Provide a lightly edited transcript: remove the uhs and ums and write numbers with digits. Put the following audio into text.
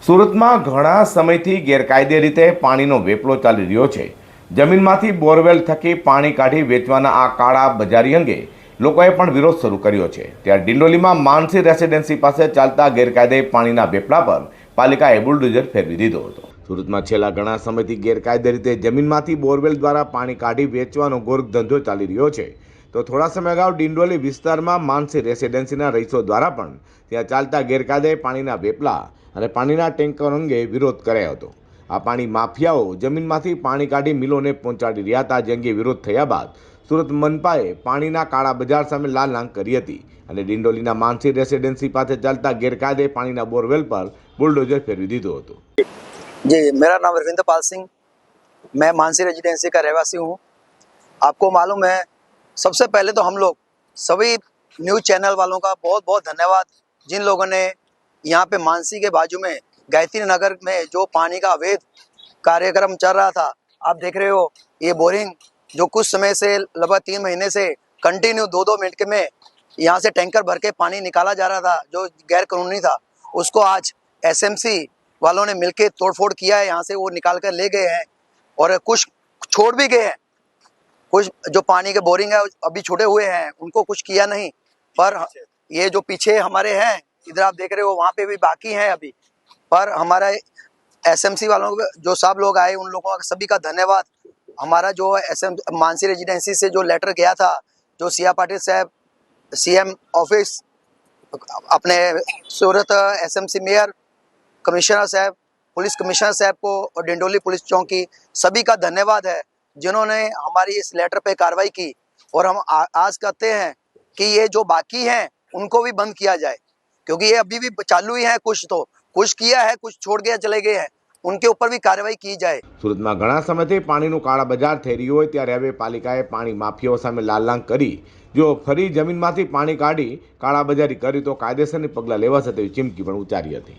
સુરતમાં ઘણા સમયથી ગેરકાયદે રીતે પાણીનો વેપલો ચાલી રહ્યો છે। જમીનમાંથી બોરવેલ થકી પાણી કાઢી વેચવાના આ કાળા બજારી અંગે લોકોએ પણ વિરોધ શરૂ કર્યો છે। ત્યારે ડિંડોલીમાં માનસી રેસિડેન્સી પાસે ચાલતા ગેરકાયદે પાણીના વેપલા પર પાલિકાએ બુલડોઝર ફેરવી દીધો હતો। સુરતમાં છેલ્લા ઘણા સમયથી ગેરકાયદે રીતે જમીનમાંથી બોરવેલ દ્વારા પાણી કાઢી વેચવાનો ગોરખ ધંધો ચાલી રહ્યો છે। તો થોડા સમય અગાઉ ડિંડોલી વિસ્તારમાં માનસી રેસિડેન્સીના રહીશો દ્વારા પણ ત્યાં ચાલતા ગેરકાયદે પાણીના વેપલા અને પાણીના ટેન્કર અંગે વિરોધ કરાયો હતો। આ પાણી માફિયાઓ જમીનમાંથી પાણી કાઢી મિલોને પહોંચાડી રહ્યા હતા, જે અંગે વિરોધ થયા બાદ સુરત મનપાએ પાણીના કાળા બજાર સામે લાલ માંગ કરી હતી અને ડિંડોલીના માનસી રેસિડેન્સી પાસે ચાલતા ગેરકાયદે પાણીના બોરવેલ પર બુલડોઝર ફેરવી દીધો હતો। जी, मेरा नाम रविंद्र पाल सिंह, मैं मानसी रेजिडेंसी का रहवासी हूँ। आपको मालूम है, सबसे पहले तो हम लोग सभी न्यूज़ चैनल वालों का बहुत बहुत धन्यवाद, जिन लोगों ने यहाँ पे मानसी के बाजू में गायत्री नगर में जो पानी का अवैध कार्यक्रम चल रहा था, आप देख रहे हो ये बोरिंग जो कुछ समय से लगभग 3 महीने से कंटिन्यू 2-2 मिनट के में यहाँ से टैंकर भर के पानी निकाला जा रहा था, जो गैर कानूनी था, उसको आज एसएमसी वालों ने मिलके तोड़फोड़ किया है। यहाँ से वो निकाल कर ले गए हैं और कुछ छोड़ भी गए हैं। कुछ जो पानी के बोरिंग है अभी छोड़े हुए हैं, उनको कुछ किया नहीं। पर ये जो पीछे हमारे हैं, इधर आप देख रहे हो, वहाँ पे भी बाकी हैं अभी। पर हमारा एसएमसी वालों जो सब लोग आए, उन लोगों का सभी का धन्यवाद। हमारा जो एसएम मानसी रेजिडेंसी से जो लेटर गया था, जो सिया पाटिल साहब सीएम ऑफिस, अपने सूरत एसएमसी मेयर, कमिश्नर साहब, पुलिस कमिश्नर साहब को और डिंडोली पुलिस चौकी, सभी का धन्यवाद है जिन्होंने हमारी इस लेटर पे कार्रवाई की। और हम आज कहते हैं कि ये जो बाकी हैं उनको भी बंद किया जाए, क्योंकि ये अभी भी चालू ही है। कुछ किया है, कुछ छोड़ के चले गए हैं, उनके ऊपर भी कार्रवाई की जाए। સુરતમાં ઘણા સમયથી પાણીનું કાળા બજાર થઈ રહ્યું હોય ત્યારે હવે પાલિકાએ પાણી માફિયાઓ સામે લાલાંક કરી જો ફરી જમીનમાંથી પાણી કાઢી કાળાબજારી કરી તો કાયદેસરની પગલાં લેવાશે તેવી ચીમકી પણ ઉચ્ચારી હતી।